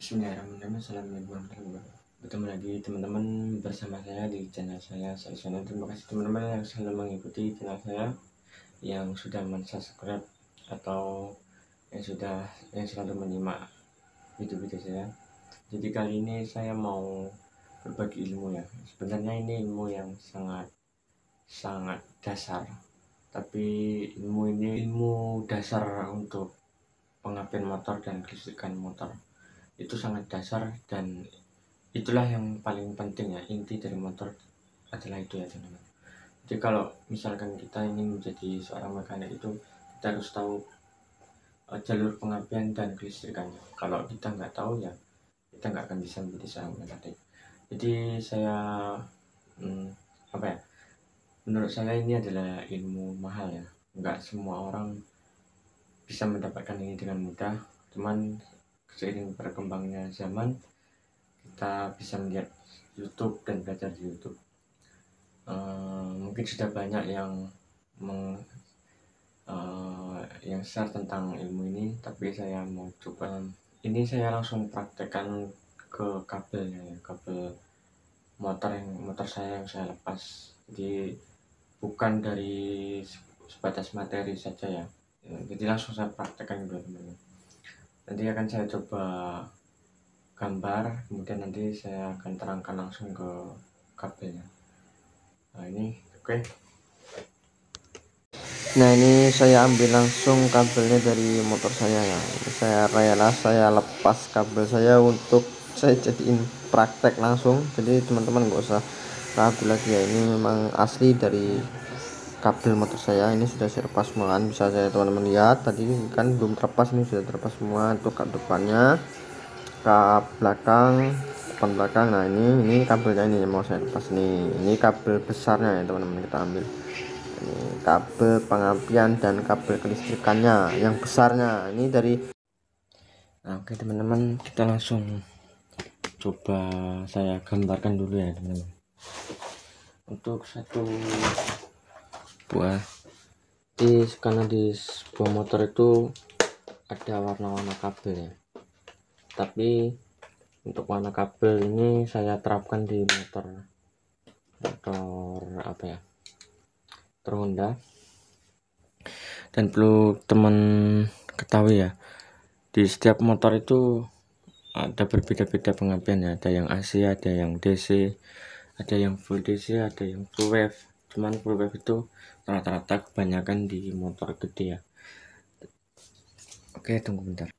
Bismillahirrahmanirrahim. Assalamualaikum warahmatullahi wabarakatuh. Bertemu lagi teman-teman bersama saya di channel saya Salisana. Terima kasih teman-teman yang selalu mengikuti channel saya, yang sudah mensubscribe atau yang selalu menyimak video-video saya. Jadi kali ini saya mau berbagi ilmu ya. Sebenarnya ini ilmu yang sangat dasar, tapi ilmu ini ilmu dasar untuk pengapian motor dan kelistrikan motor. Itu sangat dasar dan itulah yang paling penting ya. Inti dari motor adalah itu ya teman-teman. Jadi kalau misalkan kita ingin menjadi seorang mekanik itu kita harus tahu jalur pengapian dan kelistrikannya. Kalau kita nggak tahu ya kita nggak akan bisa menjadi seorang mekanik. Jadi saya menurut saya ini adalah ilmu mahal ya. Nggak semua orang bisa mendapatkan ini dengan mudah. Cuman seiring berkembangnya zaman, kita bisa melihat YouTube dan belajar di YouTube. Mungkin sudah banyak yang share tentang ilmu ini, tapi saya mau coba. Ini saya langsung praktekkan ke kabelnya ya, kabel motor saya yang saya lepas. Jadi bukan dari sebatas materi saja ya. Jadi langsung saya praktekkan dulu teman-teman. Nanti akan saya coba gambar, kemudian nanti saya akan terangkan langsung ke kabelnya. Nah ini oke. Nah ini saya ambil langsung kabelnya dari motor saya ya. Saya lepas kabel saya untuk saya jadiin praktek langsung. Jadi teman-teman nggak usah ragu lagi ya, ini memang asli dari kabel motor saya. Ini sudah saya lepas semua kan, bisa saya teman-teman lihat tadi kan belum terlepas, ini sudah terlepas semua untuk kap depannya, kap belakang, depan belakang. Nah ini kabelnya ini yang mau saya lepas nih. Ini kabel besarnya ya teman-teman, kita ambil ini kabel pengapian dan kabel kelistrikannya yang besarnya ini dari. Nah, oke teman-teman, kita langsung coba saya gambarkan dulu ya teman-teman. Untuk satu buah karena di sebuah motor itu ada warna-warna kabel ya, tapi untuk warna kabel ini saya terapkan di motor Honda. Dan perlu teman ketahui ya, di setiap motor itu ada berbeda-beda pengapian ya. Ada yang AC, ada yang DC, ada yang full DC, ada yang full wave. Cuman full wave itu rata-rata kebanyakan di motor gede ya. Oke, tunggu bentar.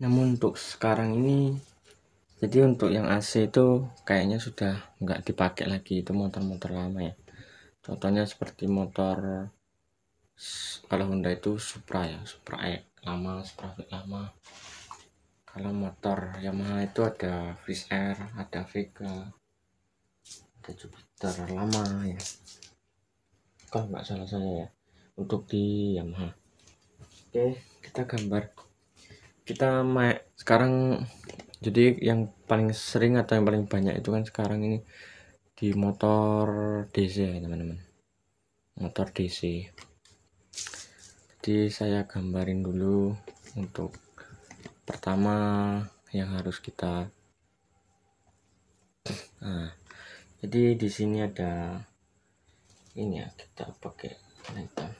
Namun untuk sekarang ini, jadi untuk yang AC itu kayaknya sudah nggak dipakai lagi, itu motor-motor lama ya. Contohnya seperti motor, kalau Honda itu Supra ya, Supra E lama, Supra V lama. Kalau motor Yamaha itu ada Freeze Air, ada Vega, ada Jupiter lama ya, kalau nggak salah saya ya, untuk di Yamaha. Oke, kita gambar. Kita sekarang, jadi yang paling sering atau yang paling banyak itu kan sekarang ini di motor DC ya teman-teman, motor DC. Jadi saya gambarin dulu. Untuk pertama yang harus kita, nah jadi di sini ada ini ya, kita pakai hitam.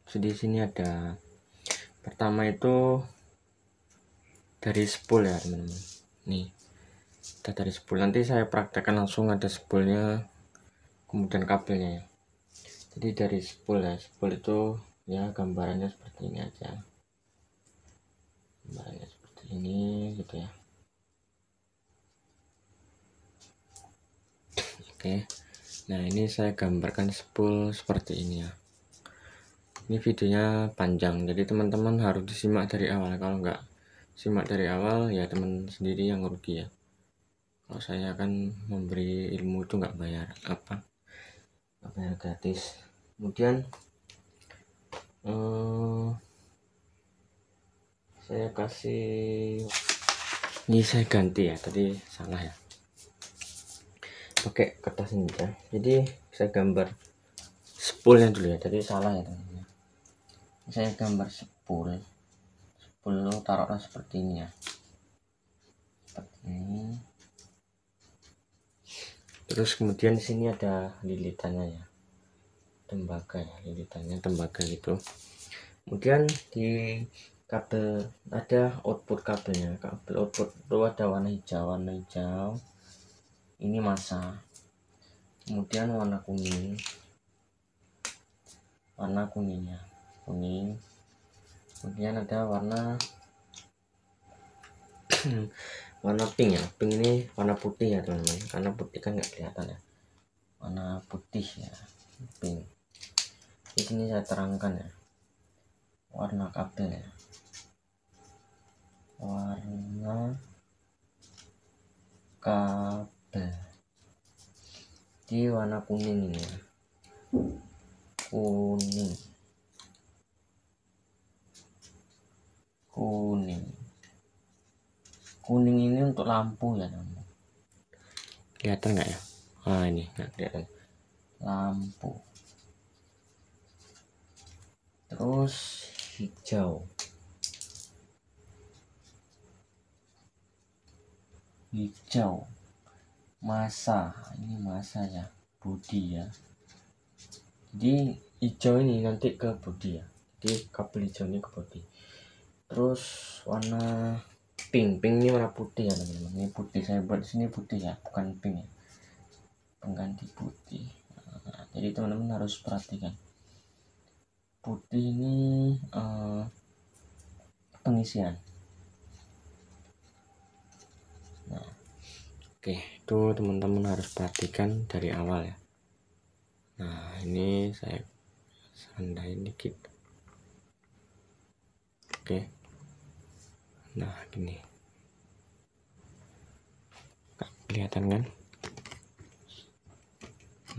Jadi di sini ada pertama itu dari spool ya teman-teman. Nih kita dari spool, nanti saya praktekkan langsung ada spoolnya kemudian kabelnya ya. Jadi dari spool ya, spool itu ya gambarannya seperti ini aja, gambarannya seperti ini gitu ya. Oke, nah ini saya gambarkan spool seperti ini ya. Ini videonya panjang, jadi teman-teman harus disimak dari awal. Kalau nggak simak dari awal ya teman sendiri yang rugi ya. Kalau saya akan memberi ilmu itu nggak bayar gratis. Kemudian saya kasih, ini saya ganti ya, tadi salah ya, pakai kertas ini ya. Jadi saya gambar spoolnya dulu ya, tadi salah ya teman-teman. Saya gambar spool kabel taruhlah seperti ini ya, seperti ini. Terus kemudian di sini ada lilitannya ya, tembaga ya, lilitannya tembaga gitu. Kemudian di kabel ada output kabelnya, kabel output itu ada warna hijau, ini massa. Kemudian warna kuningnya kuning. Kemudian ada warna warna pink ya, pink ini warna putih ya teman-teman, karena putih kan nggak kelihatan ya, warna putih ya, pink. Di sini saya terangkan ya warna kabel ya, warna kabel di warna kuning ini ya, kuning ini untuk lampu ya teman-teman, kelihatan nggak ya? Ini nggak kelihatan, lampu. Terus hijau massa, ini massa ya, bodi ya. Jadi hijau ini nanti ke bodi ya, jadi kabel hijau ini ke bodi. Terus warna pink ini warna putih ya teman-teman, ini putih, saya buat di sini putih ya, bukan pink ya, pengganti putih. Nah, jadi teman-teman harus perhatikan putih ini pengisian. Nah, oke, itu teman-teman harus perhatikan dari awal ya. Nah, ini saya sandain dikit. Oke. Nah, gini. Kelihatan kan?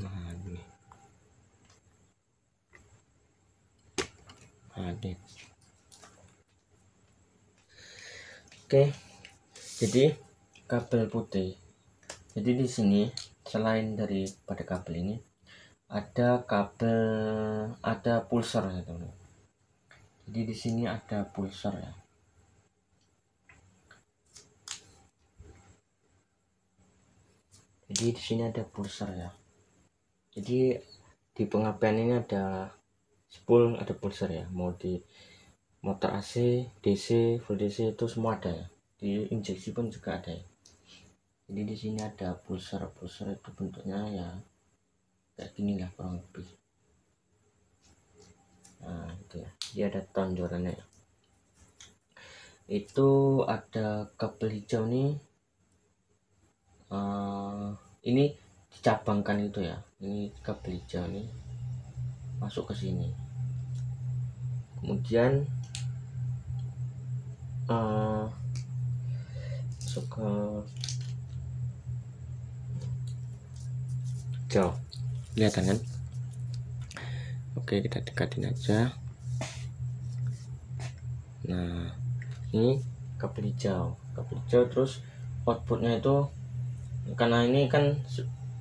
Nah, gini. Oke. Jadi kabel putih. Jadi di sini selain daripada kabel ini ada pulsar ya teman-teman. Jadi di sini ada pulsar ya. Jadi di sini ada pulsar ya. Jadi di pengapian ini ada spool, ada pulsar ya. Mau di motor AC, DC, full DC itu semua ada ya. Di injeksi pun juga ada ya. Jadi di sini ada pulsar itu bentuknya ya kayak gini lah kurang lebih. Nah itu ya, dia ada tonjolannya ya. Itu ada kabel hijau nih, ini dicabangkan itu ya, ini kabel hijau nih masuk ke sini, kemudian masuk ke hijau, kelihatan kan? Oke, kita dekatin aja. Nah ini kabel hijau terus outputnya itu, karena ini kan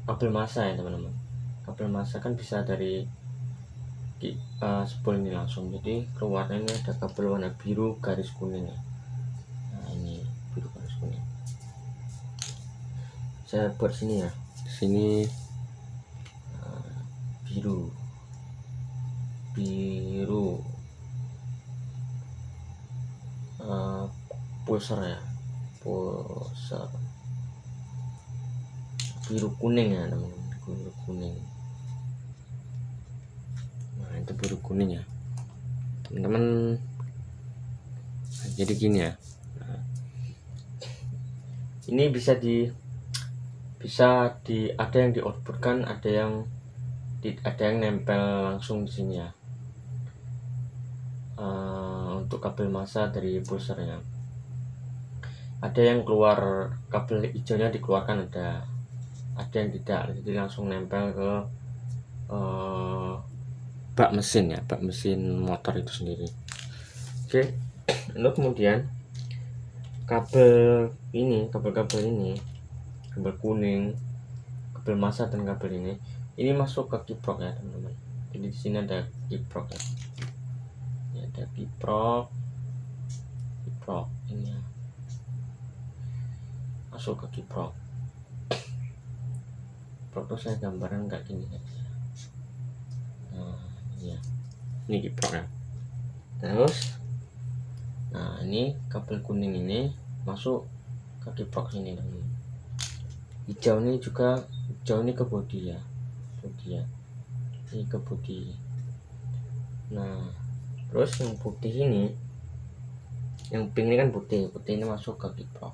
kabel massa ya teman-teman, kabel massa kan bisa dari spool ini langsung, jadi keluarnya ini ada kabel warna biru garis kuning ya. Nah ini biru garis kuning, saya buat sini ya, di sini biru pulsar ya, pulsar biru kuning ya teman-teman, biru kuning. Nah itu biru kuning ya teman-teman. Nah, jadi gini ya, nah, ini bisa ada yang di outputkan, ada yang nempel langsung di sini ya. Untuk kabel massa dari pulsarnya ada yang keluar, kabel hijaunya dikeluarkan, ada yang tidak, jadi langsung nempel ke bak mesin ya, bak mesin motor itu sendiri. Oke, lalu kemudian kabel kuning, kabel massa dan kabel ini masuk ke kiprok ya teman-teman. Jadi di sini ada kiprok ya. Ini ada kiprok, kiprok ini ya, masuk ke kiprok. Kiprok saya gambaran kayak gini aja. Nah ini ya, ini kiprok ya. Terus nah ini kabel kuning ini masuk ke kiprok ini teman. Hijau ini juga, hijau ini ke bodi ya, bodi ya, ini ke bodi. Nah terus yang putih ini, yang pink ini kan putih, putih ini masuk ke kiprok.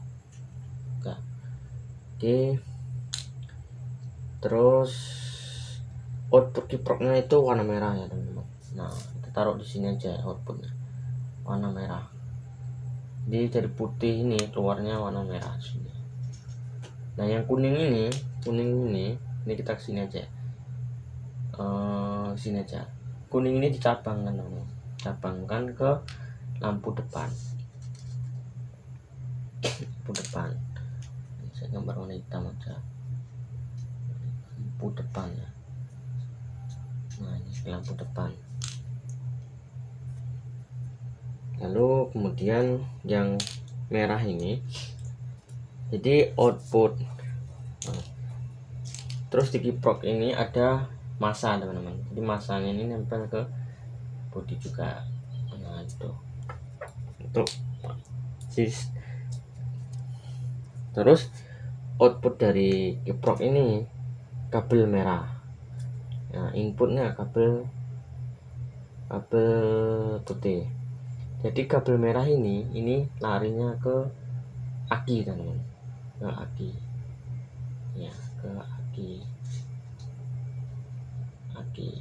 Oke, terus output kiproknya itu warna merah ya teman-teman. Nah kita taruh di sini aja outputnya warna merah. Jadi dari putih ini keluarnya warna merah sini. Nah yang kuning ini kita kesini aja, sini aja. Kuning ini dicabangkan teman, cabangkan ke lampu depan. Lampu depan, saya gambar warna hitam aja, lampu depan ya. Nah ini lampu depan. Lalu kemudian yang merah ini jadi output. Nah, terus di kiprok ini ada massa teman-teman, jadi massanya ini nempel ke bodi juga. Nah itu untuk terus output dari kiprok ini kabel merah. Nah inputnya kabel putih. Jadi kabel merah ini larinya ke aki teman-teman, ke aki ya, ke aki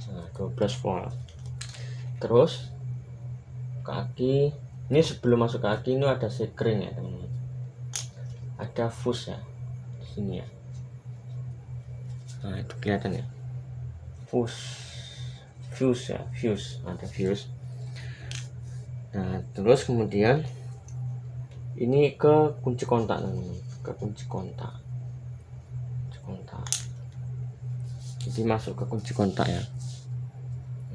nah 12 volt. Terus ke aki ini, sebelum masuk ke aki ini ada sekring ya teman-teman, ada fuse ya di sini ya. Nah itu kelihatan ya, fuse ya, ada fuse. Nah terus kemudian ini ke kunci kontak teman-teman, ke kunci kontak. Jadi masuk ke kunci kontak ya.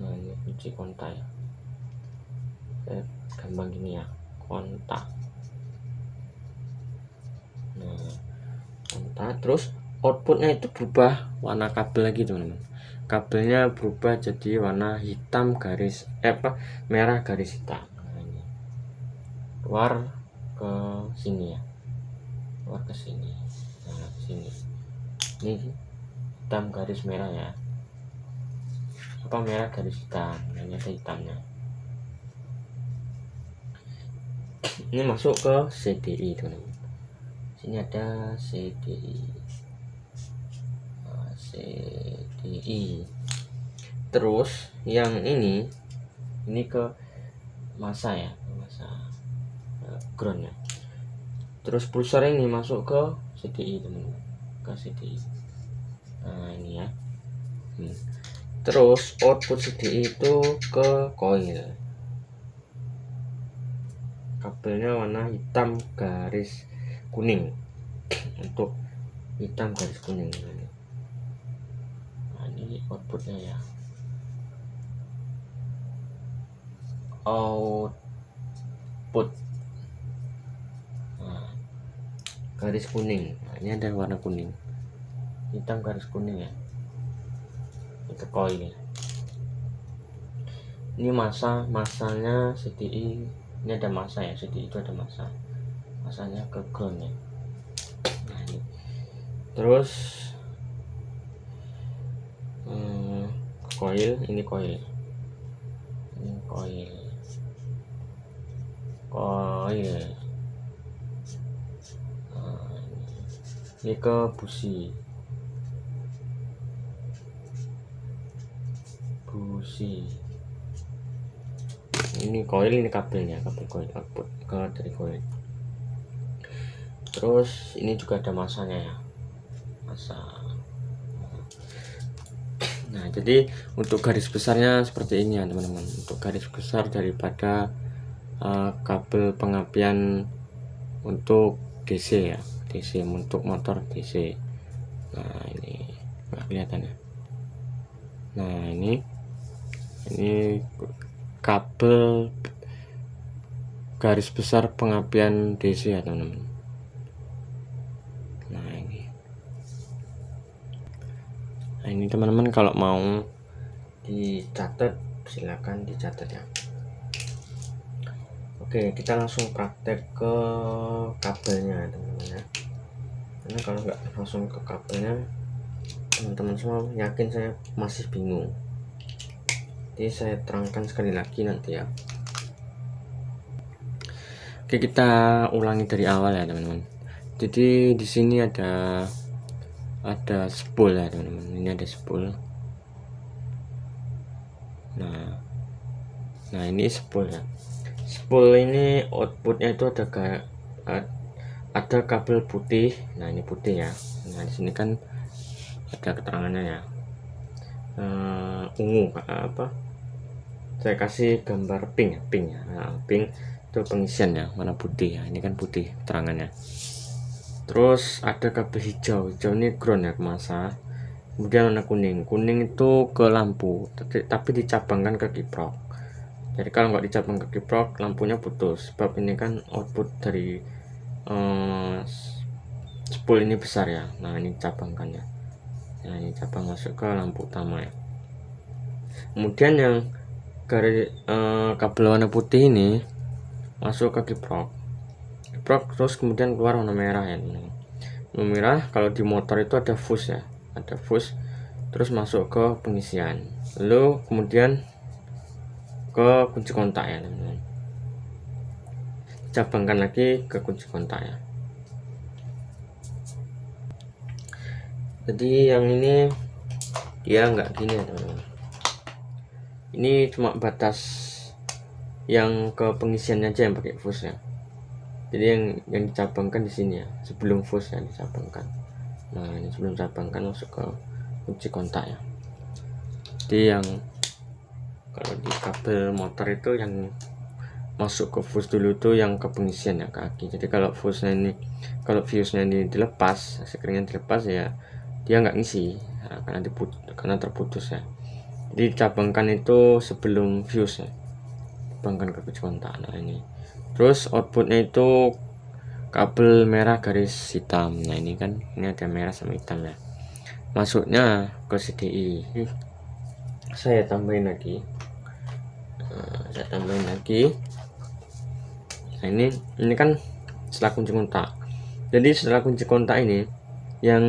Nah ini kunci kontak ya, gampang gini ya, kontak. Nah kontak, terus outputnya itu berubah warna kabel lagi teman-teman. Kabelnya berubah jadi warna hitam garis merah garis hitam. Nah, ini keluar ke sini ya, keluar ke sini. Nah sini ini hitam garis merah ya, merah garis hitam, hanya ada hitamnya. Ini masuk ke CDI teman-teman. Sini ada CDI. Terus yang ini ke massa ya, massa ground ya. Terus pulsar ini masuk ke CDI teman-teman, ke CDI. Nah ini ya. Terus output CDI itu ke coil. Kabelnya warna hitam garis kuning, untuk hitam garis kuning. Nah ini outputnya ya, output. Nah, garis kuning. Nah, ini ada warna kuning, hitam garis kuning ya, itu coil. Ini massanya CDI, ini ada massa ya, CDI itu ada massanya ke ground ya. Nah ini terus coil, ini coil, ini ke busi. Ini coil, ini kabelnya, kabel coil output ke dari coil. Terus ini juga ada massanya ya, massa. Nah jadi untuk garis besarnya seperti ini ya teman-teman, untuk garis besar daripada kabel pengapian untuk DC ya, DC untuk motor DC. Nah ini nggak kelihatan ya. Nah ini kabel garis besar pengapian DC ya teman-teman. Nah ini teman-teman kalau mau dicatat silakan dicatat ya. Oke, kita langsung praktek ke kabelnya teman-teman ya. Karena kalau nggak langsung ke kabelnya, teman-teman semua yakin saya masih bingung. Jadi saya terangkan sekali lagi nanti ya. Oke, kita ulangi dari awal ya teman-teman. Jadi di sini ada spool ya teman-teman. Ini ada spool. Nah ini spool ya. Spool ini outputnya itu ada kabel putih. Nah ini putih ya. Nah di sini kan ada keterangannya ya. Ungu apa? Saya kasih gambar pink ya. Nah, pink itu pengisian ya, warna putih ya. Ini kan putih keterangannya. Terus ada kabel hijau ini ground ya ke masa. Kemudian warna kuning itu ke lampu, tapi dicabangkan ke kiprok. Jadi kalau nggak dicabang ke kiprok, lampunya putus. Sebab ini kan output dari spool ini besar ya. Nah ini cabangkan ya. Nah ini cabang masuk ke lampu utama ya. Kemudian yang kabel warna putih ini masuk ke kiprok, terus kemudian keluar warna merah ya. Warna merah kalau di motor itu ada fuse ya, ada fuse, terus masuk ke pengisian, lalu kemudian ke kunci kontak ya teman-teman. Cabangkan lagi ke kunci kontak ya. Jadi yang ini dia nggak gini ya teman-teman. Ini cuma batas yang ke pengisiannya aja yang pakai fuse ya. Jadi yang dicabangkan di sini ya, sebelum fuse yang dicabangkan. Nah ini sebelum dicabangkan masuk ke kunci kontak ya. Jadi yang kalau di kabel motor itu yang masuk ke fuse dulu tuh yang ke pengisian ya, kaki. Jadi kalau fuse-nya ini, kalau fuse-nya ini dilepas, sekringnya dilepas ya, dia nggak ngisi ya, karena terputus ya. Jadi dicabangkan itu sebelum fuse ya, cabangkan ke kunci kontak. Nah ini terus outputnya itu kabel merah garis hitam. Nah ini kan ini ada merah sama hitam ya, masuknya ke CDI. Saya tambahin lagi. Nah ini kan setelah kunci kontak. Jadi setelah kunci kontak ini yang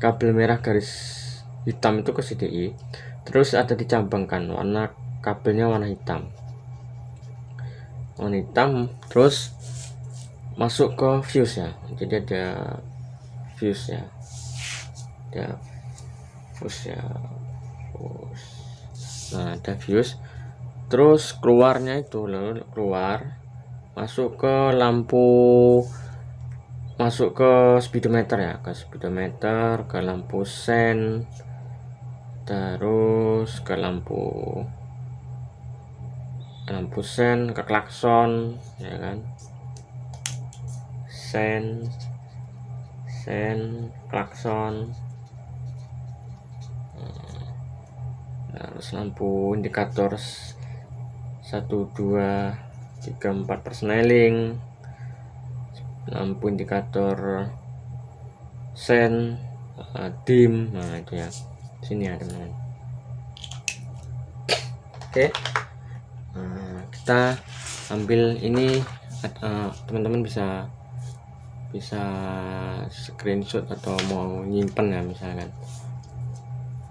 kabel merah garis hitam itu ke CDI, terus ada dicabangkan warna kabelnya warna hitam, terus masuk ke fuse ya. Jadi ada fuse ya, nah ada fuse, terus keluarnya itu keluar masuk ke lampu, masuk ke speedometer ya, ke lampu sen, terus ke lampu sen, ke klakson ya kan, sen klakson, terus lampu indikator 1 2 3 4 persneling, lampu indikator sen, dim. Nah itu ya, sini ya teman-teman. Oke. Kita ambil ini, teman-teman bisa screenshot atau mau nyimpen ya misalkan.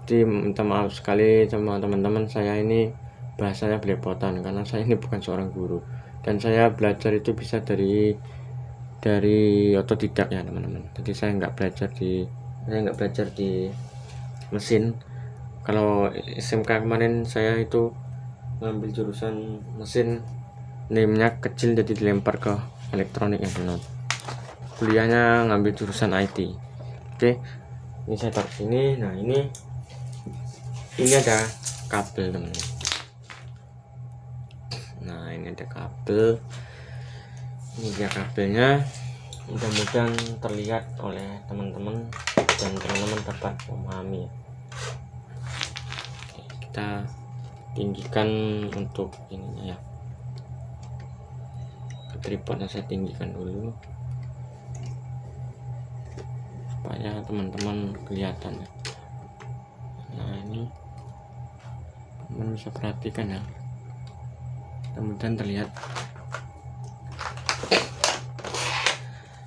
Jadi minta maaf sekali sama teman-teman, saya ini bahasanya belepotan karena saya ini bukan seorang guru dan saya belajar itu bisa dari otodidak ya teman-teman. Jadi saya nggak belajar di mesin. Kalau SMK kemarin saya itu ngambil jurusan mesin, name-nya kecil jadi dilempar ke elektronik ya teman-teman. Kuliahnya ngambil jurusan IT. Oke, ini saya taruh sini. Nah ini ada kabel teman-teman. Nah ini ada kabel, ini dia kabelnya. Mudah-mudahan terlihat oleh teman-teman dan teman-teman dapat memahami. Oke, kita tinggikan untuk ininya ya, tripodnya saya tinggikan dulu supaya teman-teman kelihatan ya. Nah ini teman bisa perhatikan ya, kemudian terlihat.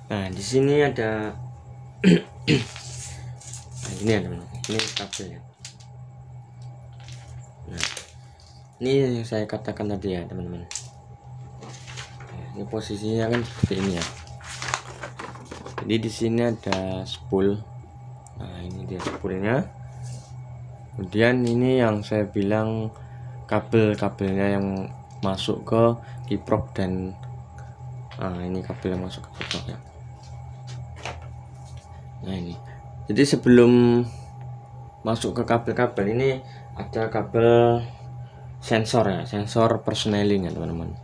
Nah di sini ada nah, ini ya teman, ini kabelnya. Nah ini yang saya katakan tadi ya teman-teman, ini posisinya kan seperti ini ya. Jadi di sini ada spool. Nah ini dia spoolnya. Kemudian ini yang saya bilang kabel-kabelnya yang masuk ke kiprok dan ini kabel yang masuk ke kiprok ya. Nah ini, jadi sebelum masuk ke kabel-kabel ini ada kabel sensor ya, sensor persneling ya teman-teman.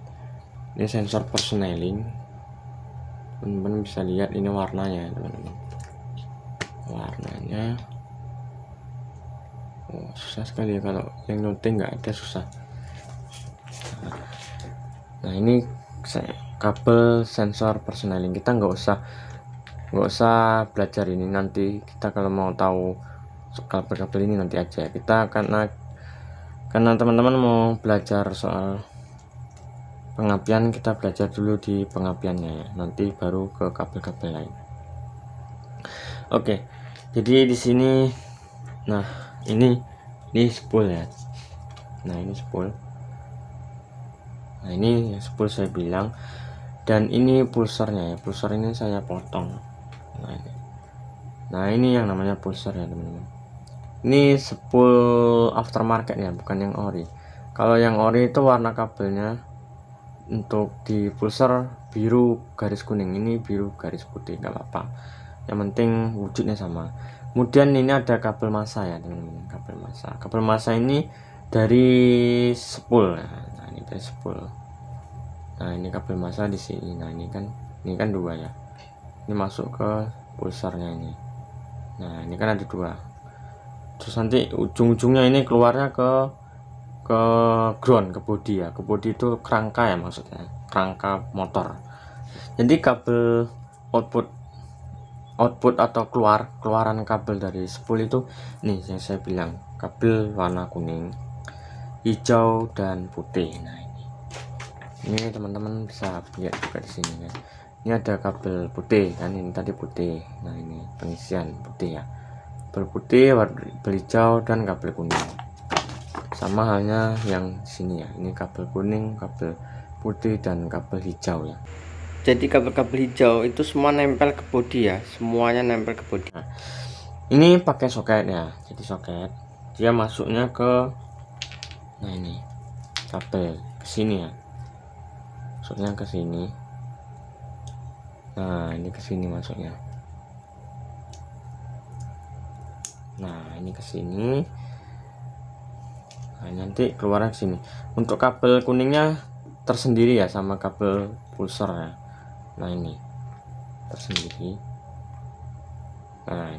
Ini sensor persneling, teman-teman bisa lihat ini warnanya teman-teman. Warnanya susah sekali ya, kalau yang noting nggak ada susah. Nah ini kabel sensor persneling, kita nggak usah belajar ini, nanti kita kalau mau tahu kabel-kabel ini nanti aja kita, karena teman-teman mau belajar soal pengapian, kita belajar dulu di pengapiannya ya, nanti baru ke kabel-kabel lain. Oke, jadi di sini nah ini spool ya. Nah ini spool. Nah ini spool saya bilang, dan ini pulsernya ya, pulser ini saya potong. Nah ini yang namanya pulser ya teman-teman. Ini spool aftermarket ya, bukan yang ori. Kalau yang ori itu warna kabelnya untuk di pulser biru garis kuning, ini biru garis putih, nggak apa-apa, yang penting wujudnya sama. Kemudian ini ada kabel massa ya teman-teman, kabel massa ini dari spool ya. Nah ini dari spool. Nah ini kabel massa di sini. Nah ini kan dua ya, ini masuk ke pulsernya ini. Nah ini kan ada dua, terus nanti ujung-ujungnya ini keluarnya ke ground, ke bodi ya, ke bodi itu kerangka ya, maksudnya kerangka motor. Jadi kabel output atau keluaran kabel dari spool itu nih yang saya bilang, kabel warna kuning, hijau dan putih. Nah ini teman-teman bisa lihat juga di sini kan, ini ada kabel putih kan, ini tadi putih. Nah ini pengisian putih ya, kabel putih, kabel hijau dan kabel kuning. Sama halnya yang sini ya, ini kabel kuning, kabel putih dan kabel hijau ya. Jadi kabel-kabel hijau itu semua nempel ke bodi ya, semuanya nempel ke bodi. Nah, ini pakai soket ya, jadi soket dia masuknya ke, nah ini kabel ke sini ya, masuknya ke sini. Nah ini ke sini masuknya. Nah ini ke sini. Nah nanti keluar ke sini. Untuk kabel kuningnya tersendiri ya, sama kabel pulser ya. Nah ini tersendiri. Nah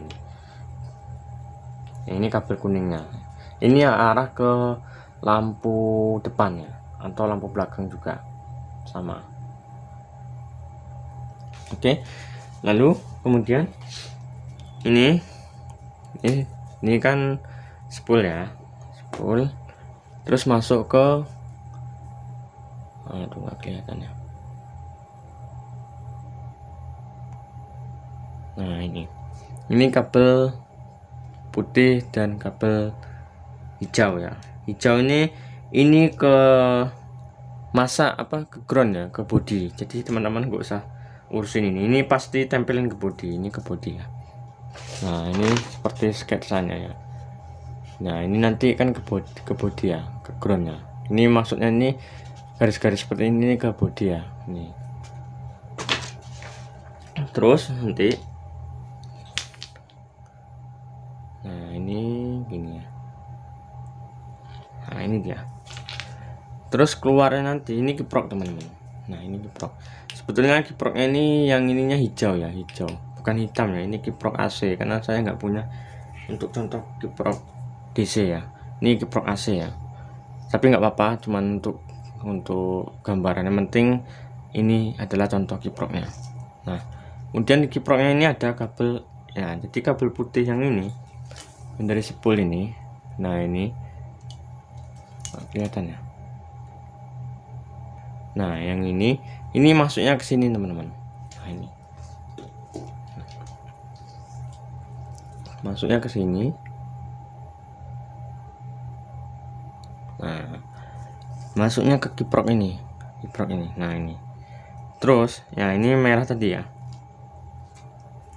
ini kabel kuningnya, ini ya arah ke lampu depan ya, atau lampu belakang juga sama. Oke, lalu kemudian ini kan spool ya, spool, terus masuk ke, aduh nggak kelihatan ya. Nah ini kabel putih dan kabel hijau ya. Hijau ini ke masa ke ground ya, ke bodi. Jadi teman-teman nggak usah urusin ini pasti tempelin ke bodi, ini ke bodi ya. Nah ini seperti sketsanya ya. Nah ini nanti kan ke bodi ya, ke ground ya. Ini maksudnya ini garis-garis seperti ini ke bodi ya. Ini terus nanti, nah ini gini ya. Nah ini dia. Terus keluarnya nanti ini kiprok teman-teman. Nah ini kiprok. Sebetulnya kiproknya ini yang ininya hijau ya, hijau, bukan hitam ya. Ini kiprok AC, karena saya nggak punya untuk contoh kiprok DC ya. Ini kiprok AC ya. tapi nggak apa-apa, cuman untuk gambaran. Yang penting ini adalah contoh kiproknya. Nah, kemudian di kiproknya ini ada kabel ya, jadi kabel putih yang ini yang dari spool ini. Nah, ini kelihatan ya. Nah, yang ini masuknya ke sini teman-teman. Nah, ini masuknya ke sini. Nah, masuknya ke kiprok ini, nah ini. Terus ya ini merah tadi ya.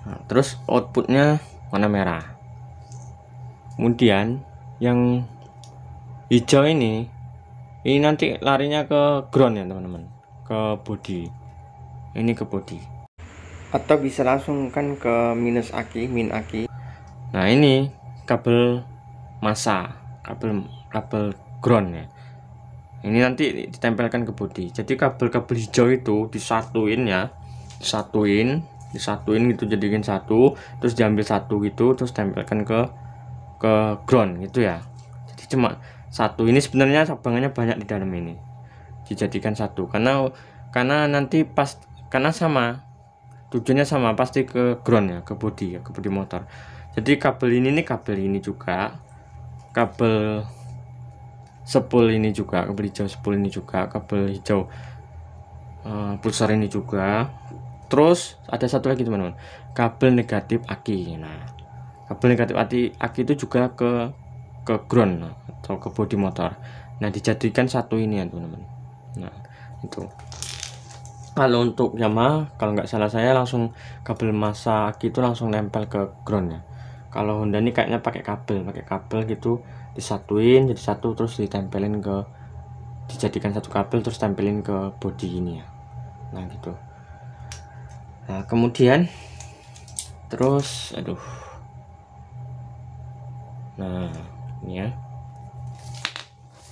Nah, terus outputnya warna merah. Kemudian yang hijau ini nanti larinya ke ground ya teman-teman, ke body. Ini ke body, atau bisa langsung kan ke minus aki, min aki. Nah, ini kabel massa, kabel ground ya. Ini nanti ditempelkan ke body. Jadi kabel-kabel hijau itu disatuin ya, disatuin gitu, jadikan satu, terus diambil satu gitu, terus tempelkan ke ground gitu ya. Jadi cuma satu. Ini sebenarnya cabangannya banyak di dalam ini, dijadikan satu karena nanti karena sama tujuannya, sama pasti ke ground ya, ke body motor. Jadi kabel ini kabel ini juga, kabel spool ini juga, kabel hijau spool ini juga, kabel hijau pulsar ini juga. Terus ada satu lagi teman-teman, kabel negatif aki. Nah, kabel negatif aki itu juga ke ground atau ke bodi motor. Nah, dijadikan satu ini ya teman-teman. Nah, itu. Kalau untuk Yamaha, kalau nggak salah saya langsung kabel massa aki itu langsung nempel ke ground ya. Kalau Honda ini kayaknya pakai kabel gitu, disatuin jadi satu, terus dijadikan satu kabel, terus tempelin ke bodi ini ya. Nah, gitu. Nah, kemudian terus nah, ini ya.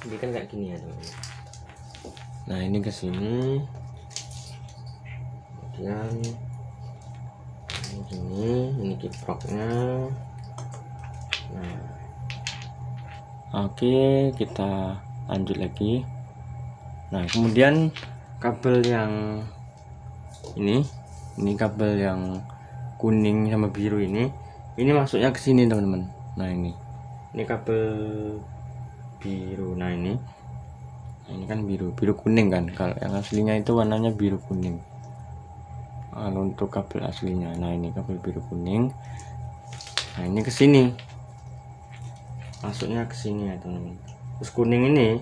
Ini kan kayak gini ya teman-teman. Nah, ini ke sini. Kemudian ini kiproknya. Nah, oke, kita lanjut lagi. Nah, kemudian kabel yang ini kabel yang kuning sama biru ini masuknya ke sini teman-teman. Nah, ini kabel biru. Nah, ini kan biru kuning kan. Kalau yang aslinya itu warnanya biru kuning. Untuk kabel aslinya. Nah, ini kabel biru kuning. Nah, ini ke sini, masuknya ke sini ya teman-teman. Terus kuning ini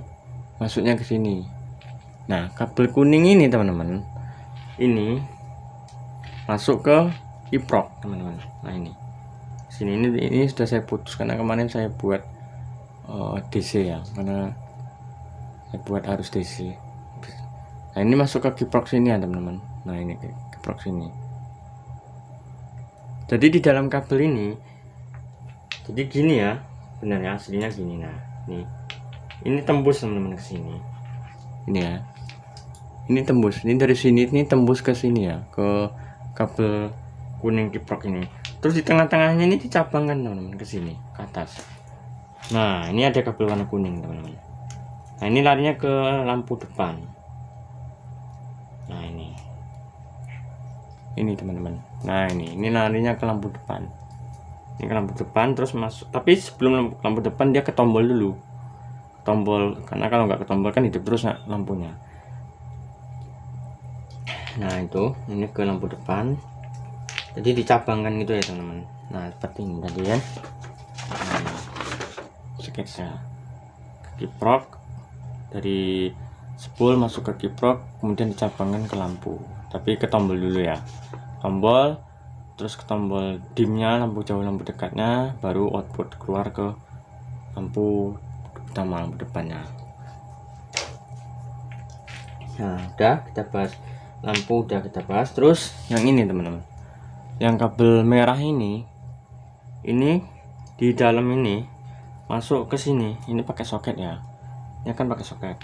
masuknya ke sini. Nah, kabel kuning ini teman-teman, ini masuk ke kiprok teman-teman. Nah, ini sini, ini sudah saya putus karena kemarin saya buat DC ya, karena saya buat harus DC. Nah, ini masuk ke kiprok sini ya teman-teman. Nah, ini kiprok sini. Jadi di dalam kabel jadi gini ya, benarnya aslinya gini. Nah, ini tembus teman-teman ke sini. Ini ya, ini tembus, ini dari sini ini tembus ke sini ya, ke kabel kuning kiprok ini. Terus di tengah-tengahnya ini dicabangkan teman-teman ke sini, ke atas. Nah, ini ada kabel warna kuning teman-teman. Nah, ini larinya ke lampu depan. Nah, ini teman-teman. Nah, ini larinya ke lampu depan. Ini ke lampu depan terus masuk. Tapi sebelum lampu depan dia ke tombol dulu. Tombol, karena kalau nggak ke tombol kan hidup terus lampunya. Nah, itu ini ke lampu depan. Jadi dicabangkan gitu ya teman-teman. Nah, seperti ini tadi ya. Nah, sketsa kiprok, dari spool masuk ke kiprok, kemudian dicabangkan ke lampu. Tapi ke tombol dulu ya, tombol, terus ke tombol dimnya, lampu jauh, lampu dekatnya, baru output keluar ke lampu utama, lampu depannya. Nah, udah kita bahas lampu, udah kita bahas. Terus yang ini teman-teman, yang kabel merah ini di dalam ini masuk ke sini. Ini pakai soket ya, ini kan pakai soket.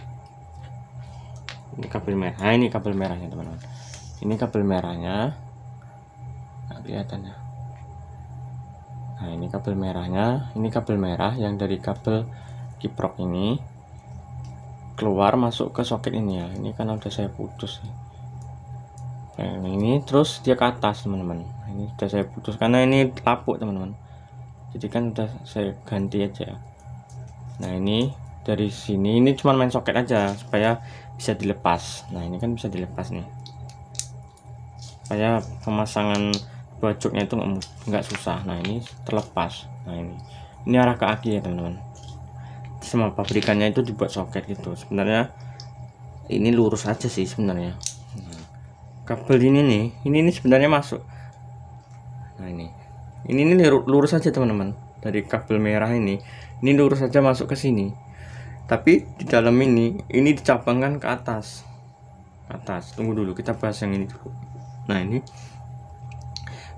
Ini kabel merah. Nah, ini kabel merahnya teman-teman. Ini kabel merahnya, nggak kelihatan ya. Nah, ini kabel merahnya. Ini kabel merah yang dari kabel kiprok ini. keluar masuk ke soket ini ya. Ini kan udah saya putus nah, ini terus dia ke atas teman-teman. Ini sudah saya putus karena ini lapuk teman-teman, jadi kan udah saya ganti aja. Nah ini dari sini, ini cuma main soket aja supaya bisa dilepas. Nah ini kan bisa dilepas nih, supaya pemasangan bajoknya itu nggak susah. Nah ini terlepas. Nah ini arah ke aki ya teman-teman. Sama pabrikannya itu dibuat soket gitu. Sebenarnya ini lurus aja sih sebenarnya. Nah, kabel ini nih, ini sebenarnya masuk. Nah ini lurus aja teman-teman. Dari kabel merah ini lurus aja masuk ke sini. Tapi di dalam ini dicabangkan ke atas. Tunggu dulu, kita bahas yang ini dulu. Nah ini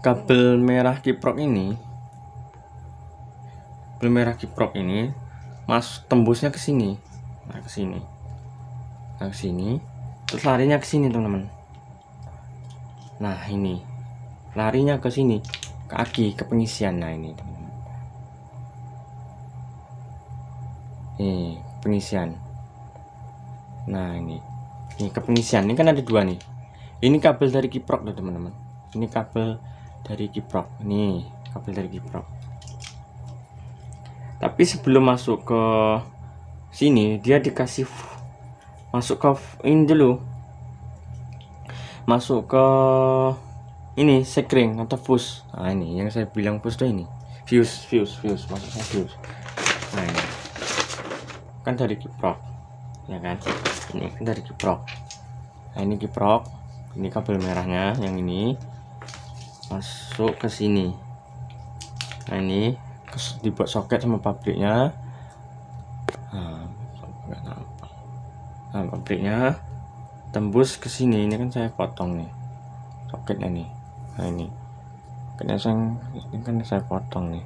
kabel merah kiprok ini, mas tembusnya ke sini. Nah ke sini, terus larinya ke sini teman-teman. Nah ini larinya ke sini, ke aki, ke pengisian. Nah ini teman-teman, ini pengisian. Nah ini ke pengisian. Ini kan ada dua nih. Ini kabel dari kiprok loh teman-teman. Ini kabel dari kiprok. Ini kabel dari kiprok. Tapi sebelum masuk ke sini, dia dikasih masuk ke ini dulu. Masuk ke ini sekring atau fuse. Nah ini yang saya bilang fuse tuh ini. Fuse. Maksudnya fuse. Nah ini kan dari kiprok, ya kan? Ini kan dari kiprok. Nah ini kiprok. Ini kabel merahnya yang ini masuk ke sini. Nah ini dibuat soket sama pabriknya. Nah, pabriknya tembus ke sini. Ini kan saya potong nih soketnya nih. Nah ini kan saya potong nih.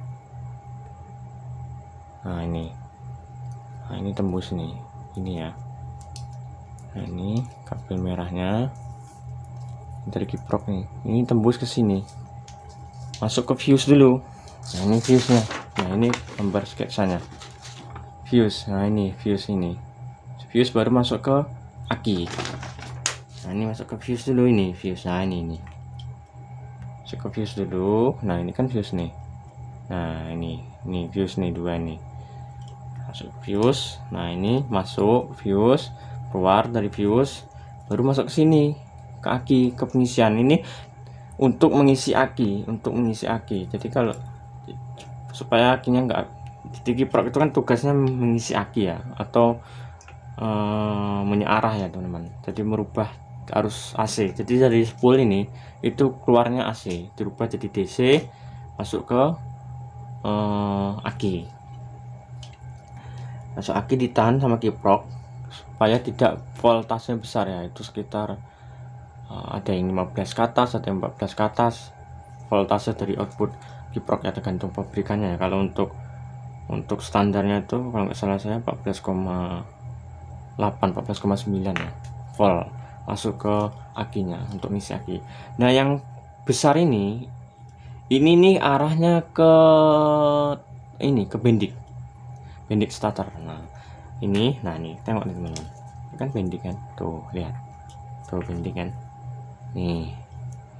Nah ini tembus nih, ini ya. Nah ini kabel merahnya dari kiprok nih, ini tembus ke sini, masuk ke fuse dulu. Nah ini fuse nya. Nah ini gambar sketsanya fuse. Nah ini fuse baru masuk ke aki. Nah ini masuk ke fuse dulu, ini fuse. Nah ini masuk ke fuse dulu. Nah ini kan fuse nih. Nah ini fuse nih, dua nih masuk fuse. Nah ini masuk fuse, keluar dari fuse, baru masuk ke sini ke aki, ke pengisian. Ini untuk mengisi aki, Jadi kalau supaya akinya enggak, di kiprok itu kan tugasnya mengisi aki ya, atau menyearah ya teman-teman. Jadi merubah arus AC. Jadi dari spool ini itu keluarnya AC, dirubah jadi DC, masuk ke aki. Masuk aki ditahan sama kiprok supaya tidak voltasenya besar ya. Itu sekitar ada yang 15 ke atas, ada yang 14 ke atas voltase dari output kiprok ya, tergantung pabrikannya ya. Kalau untuk standarnya itu kalau nggak salah saya 14,8 14,9 ya volt masuk ke akinya untuk ngisi aki. Nah yang besar ini nih arahnya ke ini, ke bendik starter. Nah ini tengok nih teman-teman, ini kan bendik kan, tuh lihat tuh bendik kan. Nih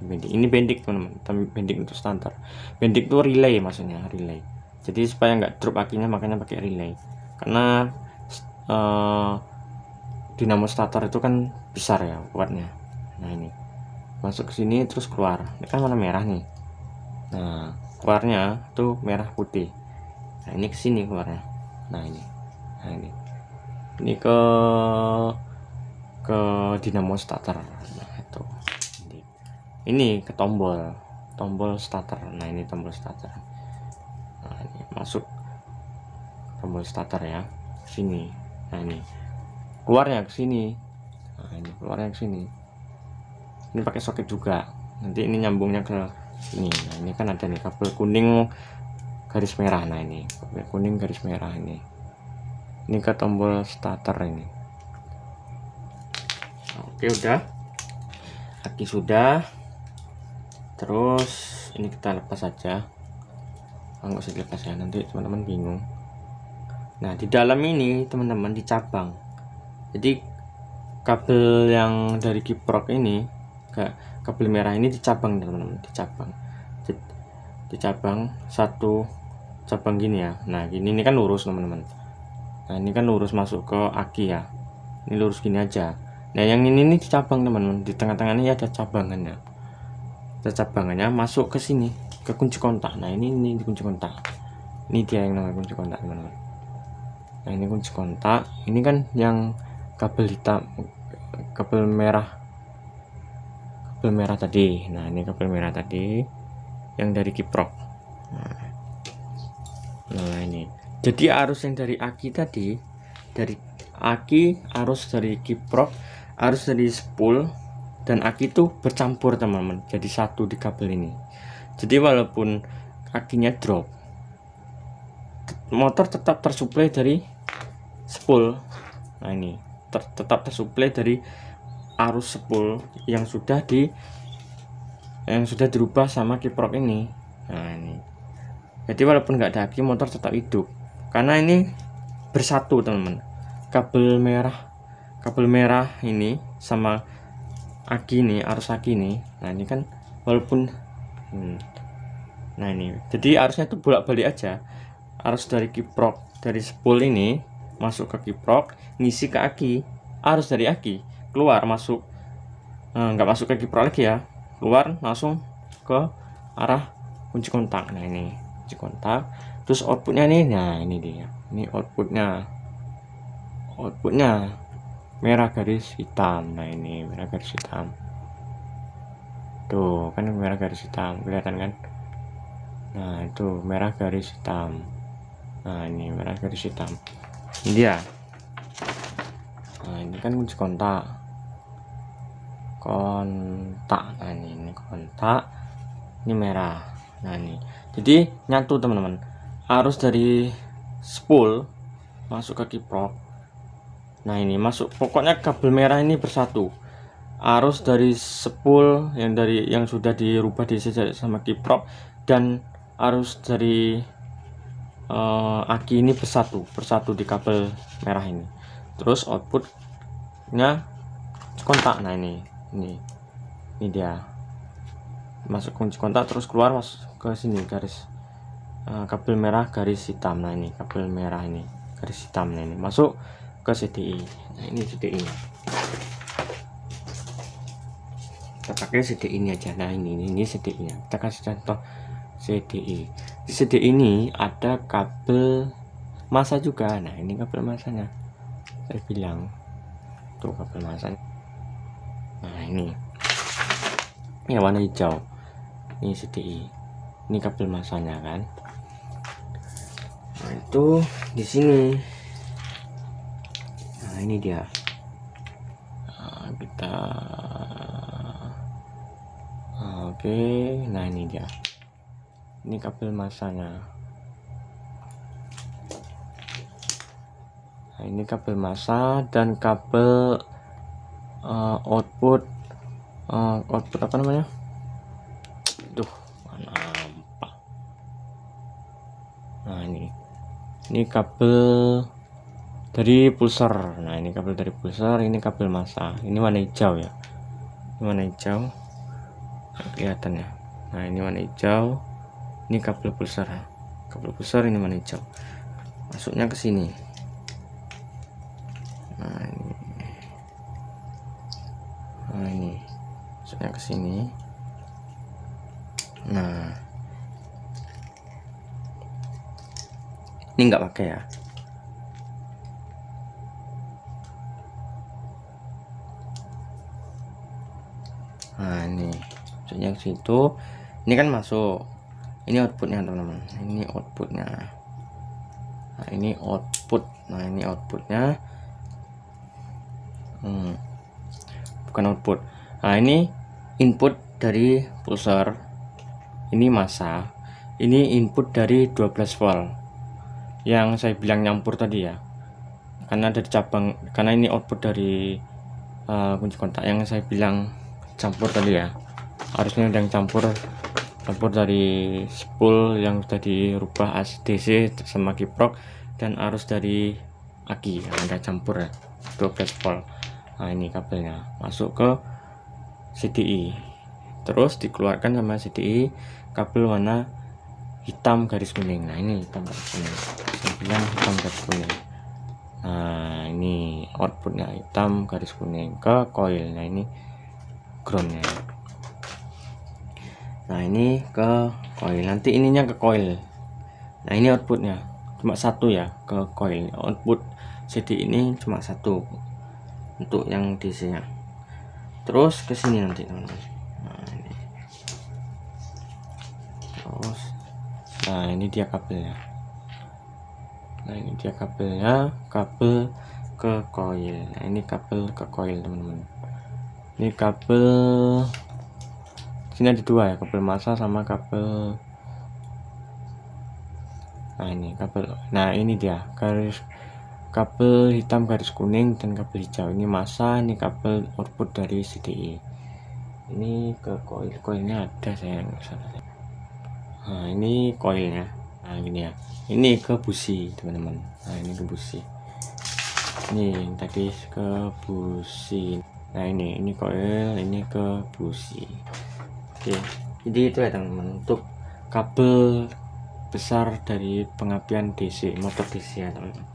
bendik, ini bendik teman-teman, bendik untuk starter. Bendik itu relay, maksudnya relay. Jadi supaya nggak drop akinya makanya pakai relay, karena dinamo starter itu kan besar ya kuatnya. Nah ini masuk ke sini terus keluar, ini kan warna merah nih. Nah keluarnya tuh merah putih. Nah ini ke sini keluarnya. Nah ini ke dinamo starter. Nah itu ini ke tombol starter. Nah ini tombol starter. Nah ini masuk tombol starter ya, sini. Nah ini keluarnya ke sini. Nah ini keluarnya ke sini. Ini pakai soket juga. Nanti ini nyambungnya ke sini. Nah ini kan ada nih kabel kuning garis merah. Nah ini kabel kuning garis merah ini ke tombol starter ini. Oke udah, aki sudah. Terus ini kita lepas saja. Nggak usah dilepas ya, nanti teman-teman bingung. Nah di dalam ini teman-teman dicabang. Jadi kabel yang dari kiprok ini, kabel merah ini dicabang teman-teman, dicabang satu cabang gini ya. Nah ini kan lurus teman-teman. Nah ini kan lurus masuk ke aki ya, ini lurus gini aja. Nah yang ini nih dicabang teman-teman, di tengah-tengahnya ada cabangannya, masuk ke sini, ke kunci kontak. Nah ini di kunci kontak, ini dia yang namanya kunci kontak teman-teman. Nah ini kunci kontak, ini kan yang kabel hitam, kabel merah tadi. Nah ini kabel merah tadi yang dari kiprok. Nah ini jadi arus yang dari aki tadi, dari aki, arus dari kiprok, arus dari spool dan aki itu bercampur teman-teman, jadi satu di kabel ini. Jadi walaupun akinya drop, motor tetap tersuplai dari spool. Nah ini tetap tersuplai dari arus spool yang sudah dirubah sama kiprok ini. Nah ini jadi walaupun nggak ada aki, motor tetap hidup karena ini bersatu teman-teman. Kabel merah ini sama aki ini, arus aki ini. Nah ini kan walaupun nah ini jadi arusnya itu bolak-balik aja. Arus dari kiprok, dari spool ini masuk ke kiprok, ngisi ke aki. Arus dari aki keluar masuk, nggak masuk ke kiprok lagi ya, keluar langsung ke arah kunci kontak. Nah ini kunci kontak, terus outputnya nih. Nah ini dia, ini outputnya merah garis hitam. Nah ini merah garis hitam, tuh kan merah garis hitam, kelihatan kan? Nah itu merah garis hitam. Nah ini merah garis hitam, ini dia. Nah ini kan kunci kontak. Nah ini kontak, ini merah. Nah ini jadi nyatu teman-teman, arus dari spool masuk ke kiprok. Nah ini masuk, pokoknya kabel merah ini bersatu. Arus dari spool yang sudah dirubah sama kiprok dan arus dari aki ini bersatu di kabel merah ini. Terus outputnya kontak. Nah ini dia, masuk kunci kontak terus keluar masuk ke sini garis kabel merah garis hitam. Nah ini kabel merah ini garis hitam. Nah ini masuk ke CDI. Nah ini CDI nya, kita pakai CDI ini aja. Nah ini CDI nya, kita kasih contoh CDI. Di CDI ini ada kabel massa juga. Nah ini kabel massanya, saya bilang tuh kabel massanya. Nah ini yang warna hijau, ini CDI, ini kabel massanya kan. Nah itu di sini. Nah ini dia. Nah, kita oke. Nah ini dia, ini kabel massanya. Nah ini kabel massa dan kabel output apa namanya, tuh mana nampak. Nah ini kabel dari pulsar. Nah ini kabel dari pulsar, ini kabel massa. Ini warna hijau ya, ini warna hijau kelihatan ya. Nah ini warna hijau, ini kabel pulsar. Ini warna hijau, masuknya ke sini. Nah ini masuknya ke sini. Nah ini nggak pakai ya. Nah ini masuknya ke situ. Ini kan masuk, ini outputnya teman-teman, ini outputnya. Nah ini output. Nah ini outputnya, bukan output. Nah ini input dari pulsar, ini massa, ini input dari 12 volt yang saya bilang nyampur tadi ya, karena ada di cabang, karena ini output dari kunci kontak yang saya bilang campur tadi ya. Harusnya yang campur dari spool yang sudah dirubah AC/DC sama kiprok, dan arus dari aki yang ada campur ya. 12 volt. Nah ini kabelnya masuk ke CDI, terus dikeluarkan sama CDI kabel warna hitam garis kuning. Nah ini hitam garis kuning, saya bilang hitam garis kuning. Nah ini outputnya hitam garis kuning ke coil. Nah ini groundnya. Nah ini ke coil, nanti ininya ke coil. Nah ini outputnya cuma satu ya, ke coil. Output CD ini cuma satu untuk yang DC nya. Terus ke sini nanti teman-teman. Nah ini terus, nah ini dia kabelnya. Nah ini dia kabelnya, kabel ke coil. Nah ini kabel ke coil teman-teman. Ini kabel, sini ada dua ya, kabel massa sama kabel. Nah ini kabel, nah ini dia garis kabel hitam garis kuning dan kabel hijau. Ini massa, ini kabel output dari CDI. Ini ke coil, coilnya ada saya nggak salah. Nah ini coilnya. Nah gini ya, ini ke busi teman-teman. Nah ini ke busi, ini tadi ke busi. Nah ini coil, ini ke busi. Oke, jadi itu ya teman-teman untuk kabel besar dari pengapian DC, motor DC ya teman-teman.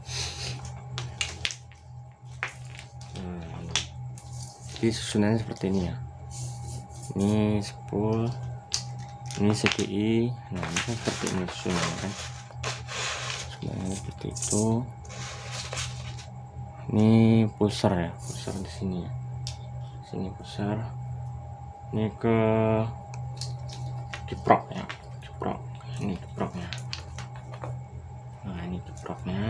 Jadi susunannya seperti ini ya, ini spool, ini CDI. Nah ini kan seperti ini susunannya kan, susunannya seperti itu. Ini pusar ya, pusar di sini ya, sini pusar. Ini ke kiprok ya, kiprok. Ini kiproknya. Nah ini kiproknya,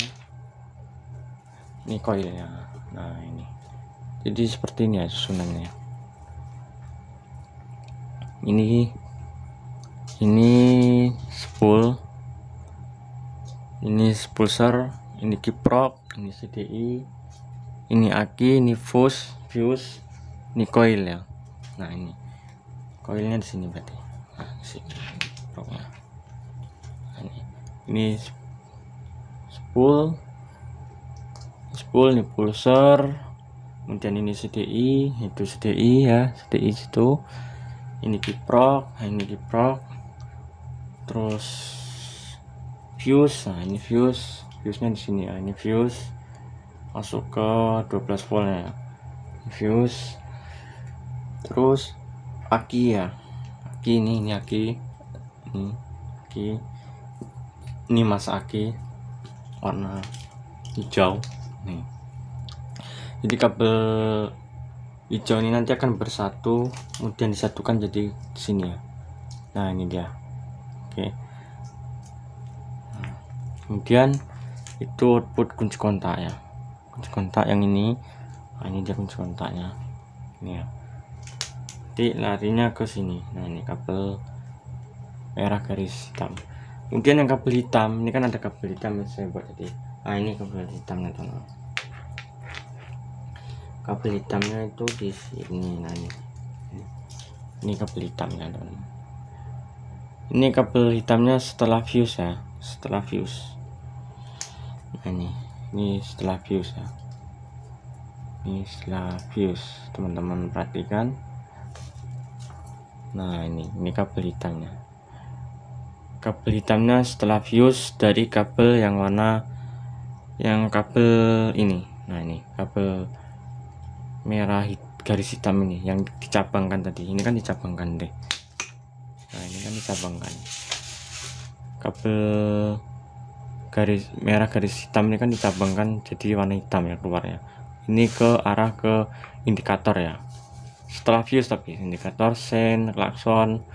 ini coilnya. Nah ini, jadi seperti ini ya susunannya. Ini spool, ini spulser, ini kiprok, ini CDI, ini aki, ini fuse, ini coil ya. Nah ini coilnya di sini berarti. Nah di sini kiproknya. Nah, ini spool, ini pulser, kemudian ini CDI, itu CDI ya, CDI situ. Ini kiprok, nah ini kiprok. Terus fuse, nah ini fuse-nya di sini ya, ini fuse masuk ke 12 volt ya, fuse. Terus aki ya, aki ini aki, ini aki, ini massa aki warna hijau nih. Jadi kabel hijau ini nanti akan bersatu, kemudian disatukan jadi di sini ya. Nah ini dia. Oke. Nah, kemudian itu output kunci kontak ya, kunci kontak yang ini. Nah ini dia kunci kontaknya ini ya, nanti larinya ke sini. Nah ini kabel merah garis hitam. Kemudian yang kabel hitam ini kan ada kabel hitam yang saya buat tadi. Nah ini kabel hitamnya teman-teman. Kabel hitamnya itu di sini. Nah ini kabel hitamnya teman-teman. Ini kabel hitamnya setelah fuse ya, setelah fuse. Nah ini setelah fuse ya, ini setelah fuse teman-teman perhatikan. Nah ini kabel hitamnya. Kabel hitamnya setelah fuse dari kabel yang warna, yang kabel ini. Nah ini kabel merah garis hitam ini yang dicabangkan tadi. Ini kan dicabangkan deh. Nah ini kan dicabangkan. Kabel garis merah garis hitam ini kan dicabangkan jadi warna hitam ya keluarnya. Ini ke arah ke indikator ya. Setelah fuse tapi indikator, sen, klakson,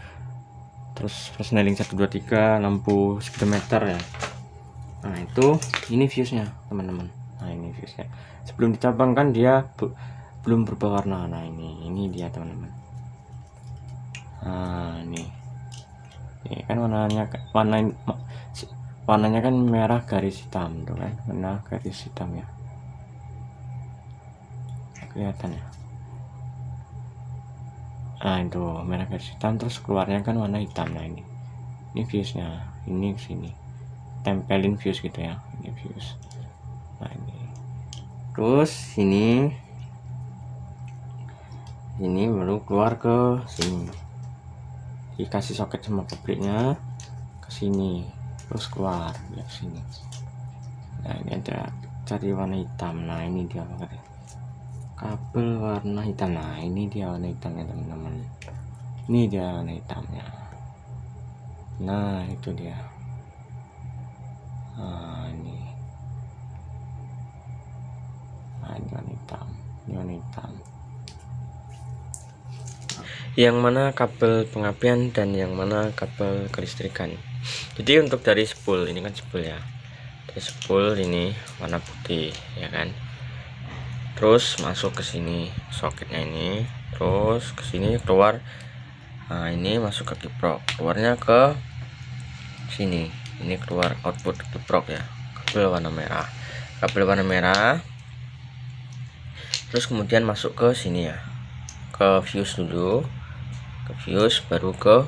terus persneling 1 2 3, lampu speedometer ya. Nah itu ini fuse nya teman-teman. Nah ini fuse nya sebelum dicabangkan dia belum berubah warna. Nah ini dia teman-teman. Nah ini kan warnanya kan merah garis hitam tuh kan, warna garis hitam ya, kelihatan ya. Nah itu merah garis hitam, terus keluarnya kan warna hitam. Nah ini fuse nya, ini sini tempelin fuse gitu ya, ini fuse. Nah ini terus ini baru keluar ke sini, dikasih soket sama pabriknya ke sini, terus keluar ya sini. Nah ini ada cari warna hitam. Nah ini dia kabel warna hitam. Nah ini dia warna hitamnya teman-teman, ini dia warna hitamnya. Nah itu dia. Nah ini warna hitam, ini warna hitam. Yang mana kabel pengapian dan yang mana kabel kelistrikan. Jadi untuk dari spool ini kan spool ya, dari spool ini warna putih ya kan, terus masuk ke sini soketnya ini, terus ke sini keluar. Nah ini masuk ke kiprok, keluarnya ke sini, ini keluar output kiprok ya, kabel warna merah, terus kemudian masuk ke sini ya, ke fuse dulu, ke fuse baru ke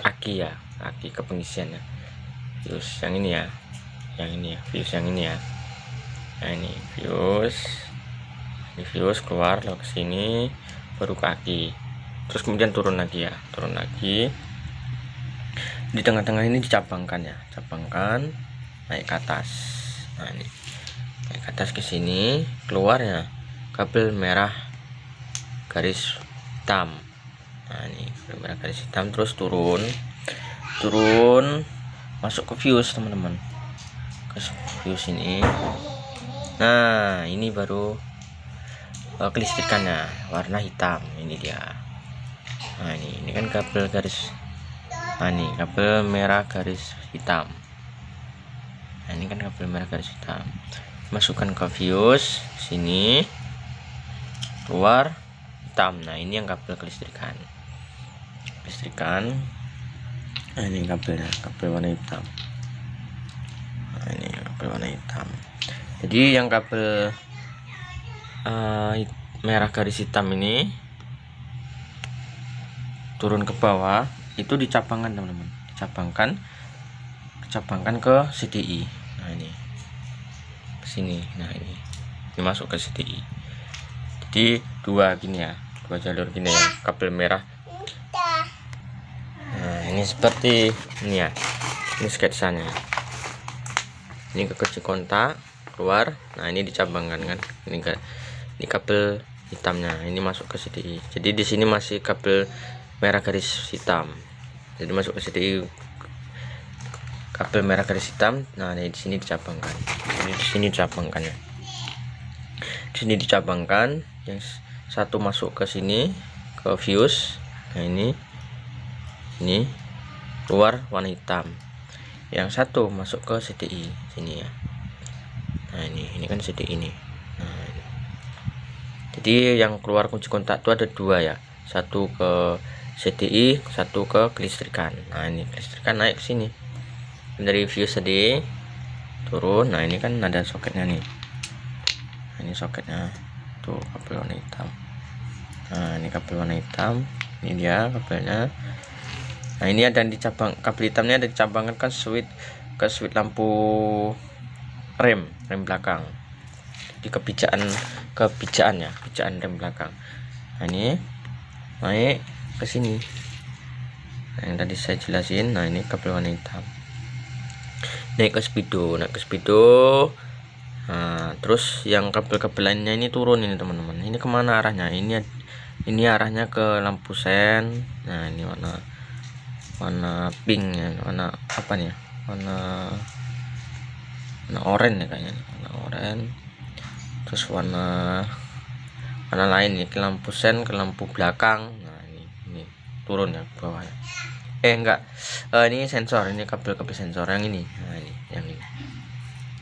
aki ya, aki ke pengisiannya, fuse yang ini ya, fuse yang ini ya. Nah ini fuse keluar lalu ke sini baru ke aki, terus kemudian turun lagi ya, di tengah-tengah ini dicabangkan ya, naik ke atas. Nah ini naik ke atas ke sini, keluarnya kabel merah garis hitam. Nah ini kabel merah garis hitam, terus turun masuk ke fuse teman-teman, ke fuse ini. Nah ini baru kelistrikannya warna hitam, ini dia. Nah ini kan kabel garis, nah ini kabel merah garis hitam. Nah ini kan kabel merah garis hitam, masukkan ke fuse sini, keluar hitam. Nah ini yang kabel kelistrikan. Nah ini kabelnya, kabel warna hitam. Nah ini kabel warna hitam. Jadi yang kabel merah garis hitam ini turun ke bawah itu dicabangkan teman-teman, dicabangkan ke CDI. Nah ini ke sini. Nah ini masuk ke CDI. Jadi dua jalur gini ya, kabel merah. Nah ini seperti ini ya, ini sketsanya. Ini ke kunci kontak keluar. Nah ini dicabangkan kan, ini kabel hitamnya, ini masuk ke CDI. Jadi di sini masih kabel merah garis hitam, jadi masuk ke CDI kabel merah garis hitam. Nah ini di sini dicabangkan, di sini dicabangkan, yang satu masuk ke sini ke fuse. Nah ini keluar warna hitam, yang satu masuk ke CDI sini ya. Nah ini kan CDI ini. Nah ini. Jadi yang keluar kunci kontak itu ada dua ya, satu ke CDI, satu ke kelistrikan. Nah ini kelistrikan naik ke sini dari fuse tadi turun. Nah ini kan ada soketnya nih. Nah ini soketnya tuh, kabel warna hitam. Nah ini kabel warna hitam, ini dia kabelnya. Nah ini ada dicabang, kabel hitamnya ada dicabangkan ke switch lampu rem belakang. Jadi kebijaan rem belakang. Nah ini naik ke sini. Nah, yang tadi saya jelasin. Nah ini kabel warna hitam naik ke speedo. Nah terus yang kabel lainnya ini turun ini teman-teman. Ini kemana arahnya? Ini arahnya ke lampu sen. Nah ini warna pink ya, warna apa nih ya, warna oranye ya kayaknya, warna oranye. Terus warna lain ya, ke lampu sen, ke lampu belakang. Nah ini turun ya ke bawah ya. Enggak, ini sensor, ini kabel sensor yang ini. Nah ini yang ini.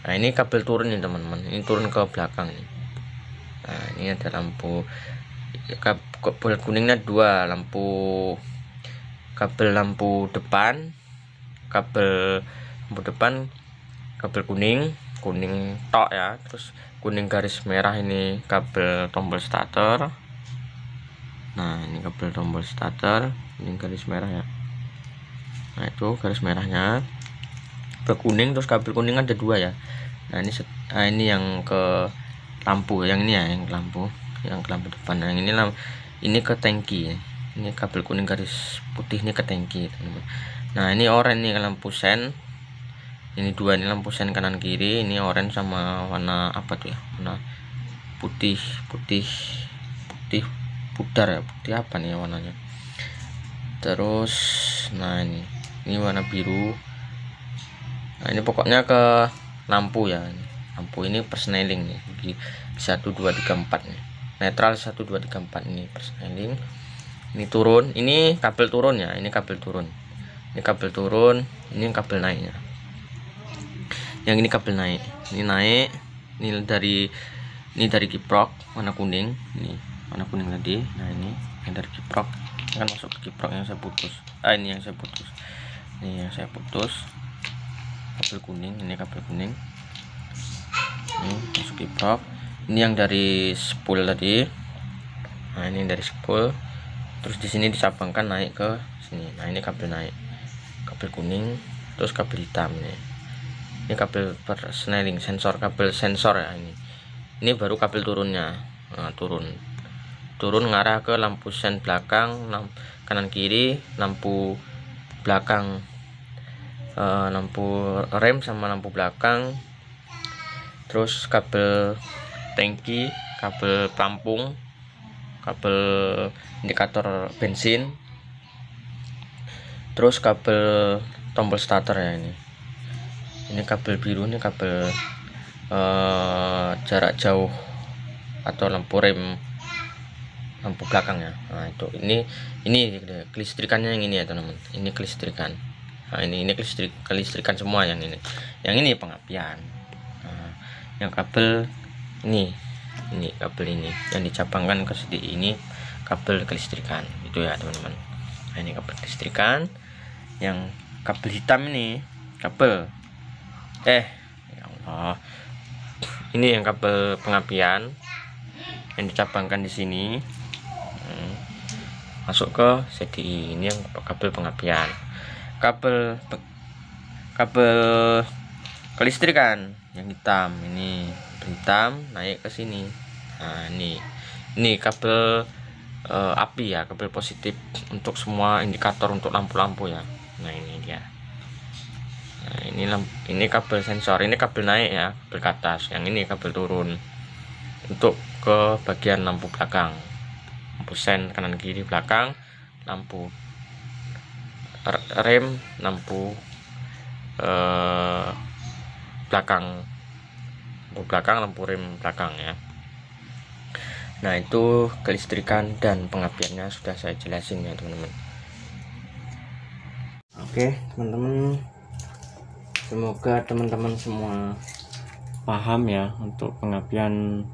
Nah ini kabel turun nih teman-teman, ini turun ke belakang nih. Nah ini ada lampu kabel kuningnya dua, kabel lampu depan, kabel kuning tok ya. Terus kuning garis merah ini kabel tombol starter. Nah ini kabel tombol starter, ini garis merah ya. Nah itu garis merahnya. kuning, terus kabel kuning ada 2 ya. Nah ini yang ke lampu, yang ini ya, yang ke lampu depan. Yang ini ke tangki. Ini kabel kuning garis putih ini ke tangki, teman-teman. Nah ini oranye nih ke lampu sen. Ini 2 ini lampu sen kanan kiri. Ini oranye sama warna apa tuh ya, warna putih pudar ya, putih apa nih warnanya. Terus nah ini warna biru. Nah ini pokoknya ke lampu ya. Lampu ini persneling nih, 1 2 3 4 nih. Netral 1 2 3 4 ini persneling. Ini turun, ini kabel turun ya, ini kabel turun. Ini kabel turun, ini kabel naiknya. Yang ini kabel naik. Ini naik. Ini dari kiprok warna kuning. Ini warna kuning tadi. Nah ini yang dari kiprok kan masuk ke kiprok yang saya putus. Ini yang saya putus. Ini yang saya putus. Kabel kuning, ini kabel kuning. Ini masuk kiprok. Ini yang dari spool tadi. Nah ini dari spool. Terus di sini dicabangkan naik ke sini. Nah ini kabel naik, kabel kuning, terus kabel hitam nih. Ini kabel persneling, kabel sensor ya ini. Ini baru kabel turunnya. Nah, turun ngarah ke lampu sen belakang, kanan kiri, lampu belakang, lampu rem sama lampu belakang. Terus kabel tangki, kabel pelampung, kabel indikator bensin, terus kabel tombol starter ya ini kabel biru, ini kabel jarak jauh atau lampu rem, lampu belakang ya. Nah itu ini kelistrikannya yang ini ya teman-teman, ini kelistrikan. Nah ini kelistrikan semua yang ini pengapian. Nah, yang kabel ini kabel ini yang dicabangkan ke sini, ini kabel kelistrikan itu ya teman-teman. Nah ini kabel kelistrikan. Yang kabel hitam ini kabel ya Allah, ini yang kabel pengapian yang dicabangkan di sini, masuk ke CDI. Ini yang kabel pengapian. Kabel kelistrikan yang hitam, ini hitam naik ke sini. Nah ini kabel api ya, kabel positif untuk semua indikator untuk lampu-lampu ya. Nah ini dia. Nah ini kabel sensor, ini kabel naik ya, kabel ke atas. Yang ini kabel turun untuk ke bagian lampu belakang, lampu sen kanan kiri belakang, lampu rem, lampu belakang, lampu rem belakang ya. Nah itu kelistrikan dan pengapiannya sudah saya jelasin ya teman-teman. Oke teman-teman, semoga teman-teman semua paham ya untuk pengapian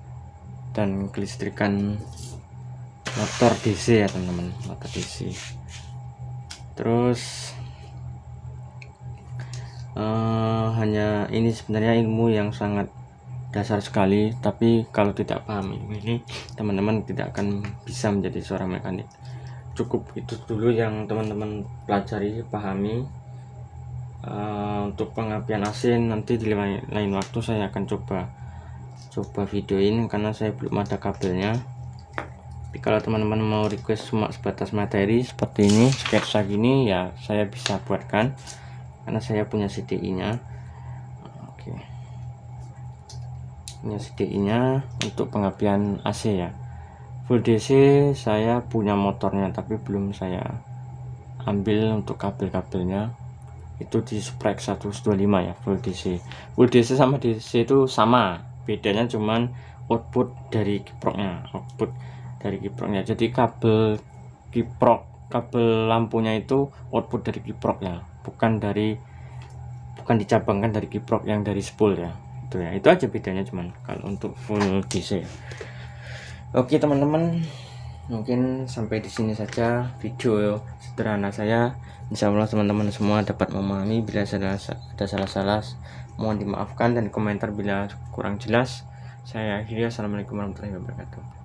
dan kelistrikan motor DC ya teman-teman, motor DC. Terus hanya ini sebenarnya ilmu yang sangat dasar sekali, tapi kalau tidak paham ini teman-teman tidak akan bisa menjadi seorang mekanik. Cukup itu dulu yang teman-teman pelajari, pahami. Untuk pengapian AC nanti di lain waktu saya akan coba videoin karena saya belum ada kabelnya. Tapi kalau teman-teman mau request cuma sebatas materi seperti ini, sketsa gini ya, saya bisa buatkan karena saya punya CDI nya. Oke, punya CDI nya untuk pengapian AC ya. Full DC saya punya motornya tapi belum saya ambil untuk kabel-kabelnya. Itu di Sprek 125 ya, full DC. Full DC sama DC itu sama, bedanya cuman output dari kiproknya, jadi kabel kiprok, kabel lampunya itu output dari kiprok ya, bukan dicabangkan dari kiprok yang dari spool ya. Itu aja bedanya cuman kalau untuk full DC. Oke teman-teman, mungkin sampai di sini saja video sederhana saya. Insya Allah teman-teman semua dapat memahami. Bila ada salah-salah mohon dimaafkan, dan komentar bila kurang jelas. Saya akhiri. Assalamualaikum warahmatullahi wabarakatuh.